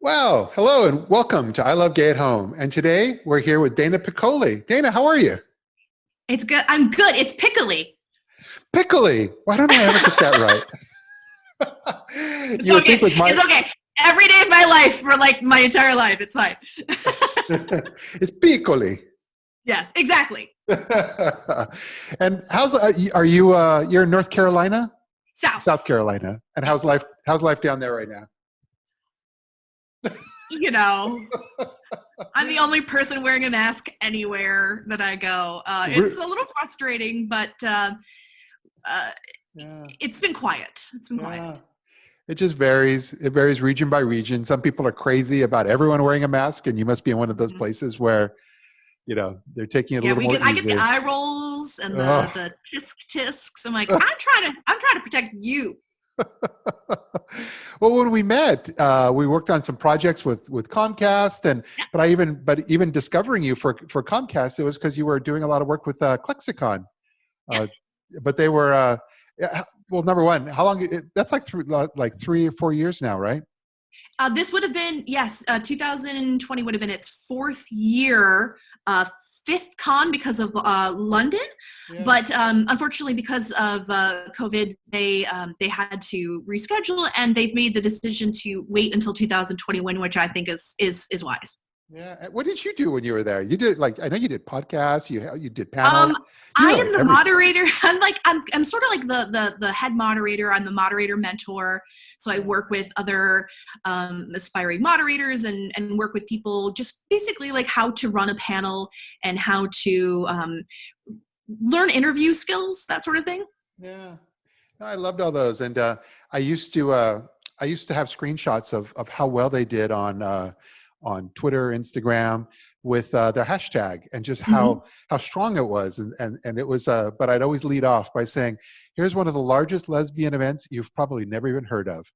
Well, hello and welcome to I Love Gay at Home. And today we're here with Dana Piccoli. Dana, how are you? It's good. I'm good. It's Piccoli. Piccoli. Why don't I ever get that right? It's You would think okay. with my It's okay. Every day of my life for like my entire life, it's fine. it's Piccoli. Yes, exactly. And how's are you you're in North Carolina? South South. Carolina. And Yeah. how's life down there right now? You know, I'm the only person wearing a mask anywhere that I go. It's a little frustrating, but uh, Yeah. it's been quiet. It's been quiet. Yeah. It just varies. It varies region by region. Some people are crazy about everyone wearing a mask, and you must be in one of those Mhm. places where they're taking it a Yeah, little we more get. I get the easy. eye rolls and Oh. the tisk tisks. I'm like, I'm trying to protect you. Well, when we met, we worked on some projects with Comcast, and Yeah, but even discovering you for Comcast, it was because you were doing a lot of work with Klexicon. yeah. Uh, but they were yeah, well, number one, how long? That's like 3 or 4 years now, right? This would have been, yes, 2020 would have been its fourth year, fifth con because of London, Yeah. but unfortunately because of COVID, they had to reschedule, and they've made the decision to wait until 2021, which I think is wise. Yeah. And what did you do when you were there? You did like I know you did podcasts, you did Um, panels, you I did am like the everything. moderator. I'm sort of like the head moderator. I'm the moderator mentor. So I Yeah. work with other aspiring moderators and work with people just basically like how to run a panel and how to learn interview skills, that sort of thing. Yeah. No, I loved all those, and I used to uh, I used to have screenshots of how well they did on Twitter, Instagram with their hashtag, and just Mm-hmm. how strong it was, and it was. But I'd always lead off by saying, "Here's one of the largest lesbian events you've probably never even heard of,"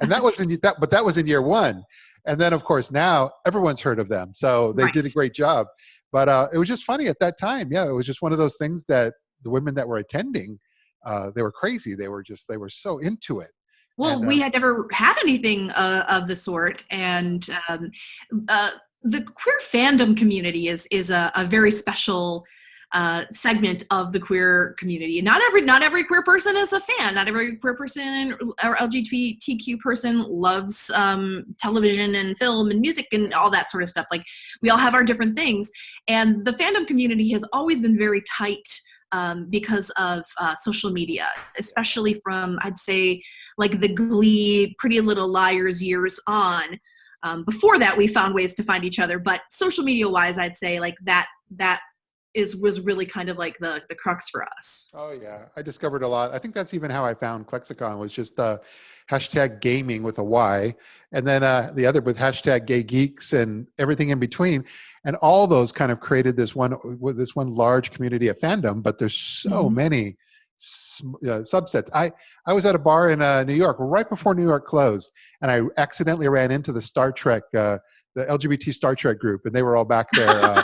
and that was in year one, and then of course now everyone's heard of them, so they did a Right. great job. But it was just funny at that time. Yeah, it was just one of those things that the women that were attending they were crazy. They were so into it. Well, And we had never had anything of the sort, and uh, the queer fandom community is a very special segment of the queer community. And not every queer person is a fan. Not every queer person or LGBTQ person loves television and film and music and all that sort of stuff. Like we all have our different things, and the fandom community has always been very tight. Because of social media, especially from, I'd say, like the Glee, Pretty Little Liars years on. Before that, we found ways to find each other, but social media wise, I'd say like that is was really kind of like the crux for us. oh yeah, I discovered a lot. I think that's even how I found Klexicon was just hashtag gaming with a Y, and then the other with hashtag gay geeks and everything in between, and all those kind of created this one large community of fandom. But there's so Mm-hmm. many subsets. I was at a bar in New York right before New York closed, and I accidentally ran into the Star Trek, the LGBT Star Trek group, and they were all back there.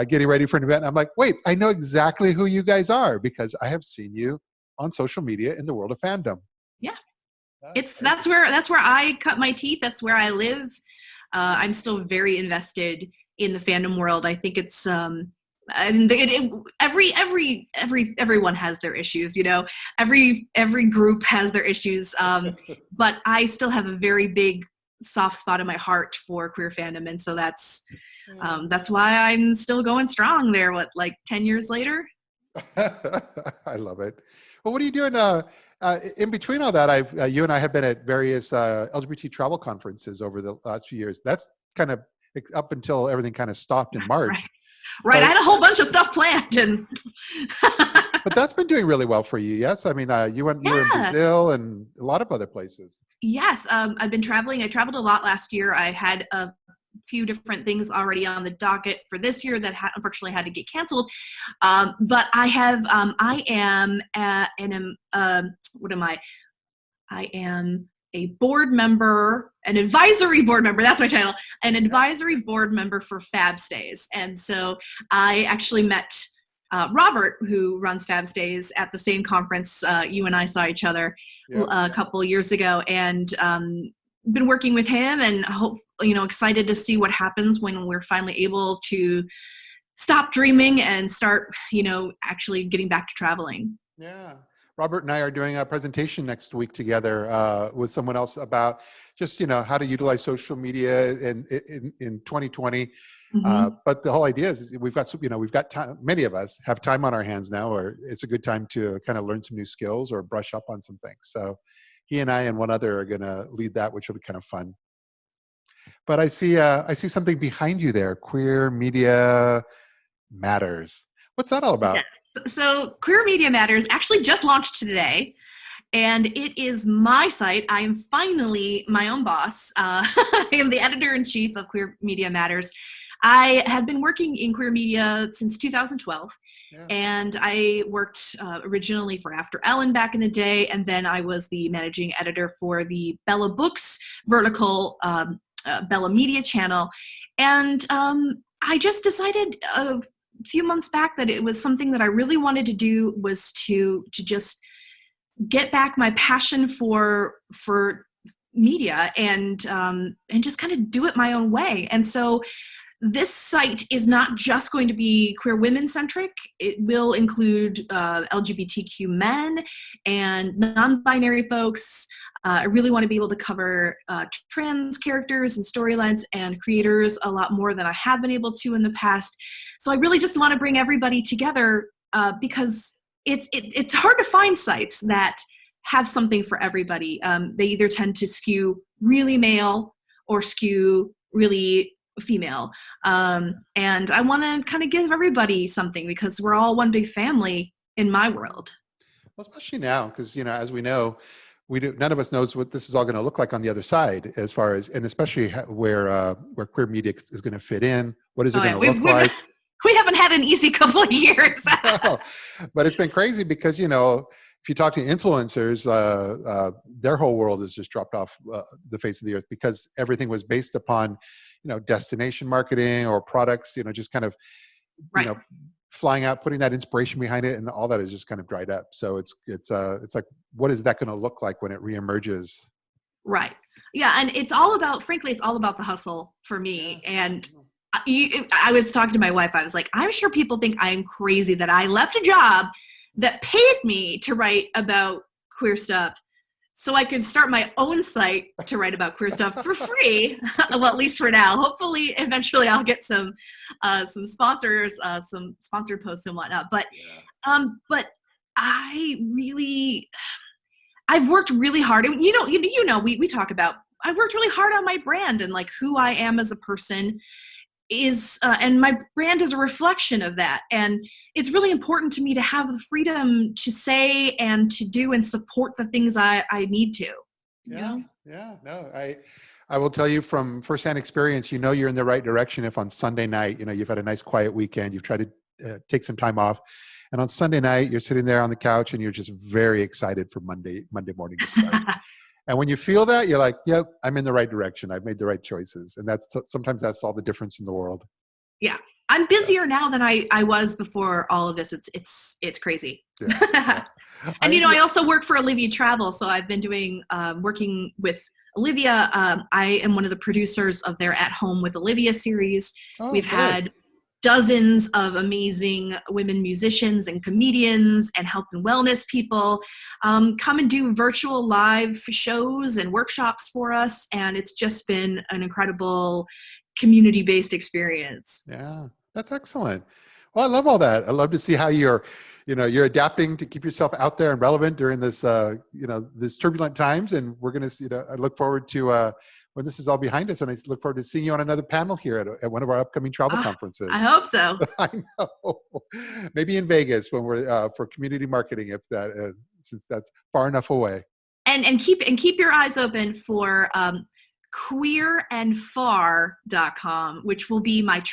Getting ready for an event. I'm like, wait, I know exactly who you guys are because I have seen you on social media in the world of fandom. Yeah, That's it's crazy. that's where I cut my teeth. That's where I live. I'm still very invested in the fandom world. I think it's I mean, everyone has their issues, you know. Every group has their issues, but I still have a very big soft spot in my heart for queer fandom, and so Yeah. that's why I'm still going strong there. What, like 10 years later? I love it. Well, what are you doing? In between all that, you and I have been at various LGBT travel conferences over the last few years. That's kind of up until everything kind of stopped in Right, March. right. I But had a whole bunch of stuff planned, and but that's been doing really well for you. Yes, I mean you were in yeah. Brazil and a lot of other places. Yes, I've been traveling. I traveled a lot last year. I had a few different things already on the docket for this year that unfortunately had to get canceled. But I am what am I? I am a board member, an advisory board member. That's my title, an Yeah. advisory board member for Fab Stays. And so I actually met Robert, who runs Fab Stays, at the same conference you and I saw each other Yep. a couple years ago, and been working with him, and excited to see what happens when we're finally able to stop dreaming and start, actually getting back to traveling. Yeah. Robert and I are doing a presentation next week together with someone else about just, how to utilize social media in 2020. Mm-hmm. But the whole idea is we've got time. Many of us have time on our hands now, or it's a good time to kind of learn some new skills or brush up on some things. So he and I and one other are going to lead that, which will be kind of fun. But I see something behind you there. Queer Media Matters. What's that all about? Yes. So Queer Media Matters actually just launched today, and it is my site. I am finally my own boss. I am the editor-in-chief of Queer Media Matters. I have been working in queer media since 2012, Yeah. and I worked originally for After Ellen back in the day, and then I was the managing editor for the Bella Books vertical Bella Media channel. And I just decided a few months back that it was something that I really wanted to do, was to just get back my passion for media, and just kind of do it my own way. And so this site is not just going to be queer women centric. It will include LGBTQ men and non-binary folks. I really want to be able to cover trans characters and storylines and creators a lot more than I have been able to in the past. So I really just want to bring everybody together because it's hard to find sites that have something for everybody. They either tend to skew really male or skew really female. And I want to kind of give everybody something, because we're all one big family in my world. Well, especially now, because as we know, none of us knows what this is all going to look like on the other side, as far as, and especially where queer media is going to fit in. What is it going to look like? We haven't had an easy couple of years. No, but it's been crazy because if you talk to influencers, their whole world has just dropped off the face of the earth, because everything was based upon destination marketing or products, just kind of right. Flying out, putting that inspiration behind it, and all that is just kind of dried up. So it's like, what is that going to look like when it reemerges? Right. Yeah, and it's all about, frankly, it's all about the hustle for me. Yeah. And I was talking to my wife. I was like, I'm sure people think I'm crazy that I left a job that paid me to write about queer stuff so I could start my own site to write about queer stuff for free. Well, at least for now. Hopefully, eventually, I'll get some sponsors, some sponsored posts and whatnot. But I've worked really hard. We talk about, I worked really hard on my brand and like who I am as a person is, and my brand is a reflection of that. And it's really important to me to have the freedom to say and to do and support the things I need to. Yeah. No, I will tell you from firsthand experience, you're in the right direction if on Sunday night, you've had a nice quiet weekend, you've tried to take some time off. And on Sunday night, you're sitting there on the couch and you're just very excited for Monday morning to start. And when you feel that, you're like, yep, I'm in the right direction. I've made the right choices. And sometimes that's all the difference in the world. Yeah. I'm busier now than I was before all of this. It's crazy. Yeah. And, I also work for Olivia Travel. So I've been doing, working with Olivia. I am one of the producers of their At Home with Olivia series. Oh, We've had dozens of amazing women musicians and comedians and health and wellness people come and do virtual live shows and workshops for us. And it's just been an incredible community-based experience. Yeah, that's excellent. Well, I love all that. I love to see how you're adapting to keep yourself out there and relevant during this, this turbulent times. And we're going to see, I look forward to when this is all behind us, and I look forward to seeing you on another panel here at one of our upcoming travel conferences. I hope so. I know. Maybe in Vegas when we're for community marketing, if that since that's far enough away. And keep your eyes open for queerandfar.com, which will be my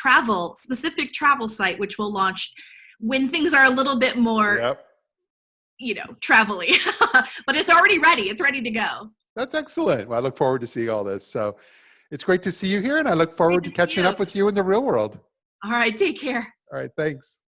specific travel site, which will launch when things are a little bit more, travel-y. But it's already ready. It's ready to go. That's excellent. Well, I look forward to seeing all this. So it's great to see you here, and I look forward to catching up with you in the real world. All right. Take care. All right. Thanks.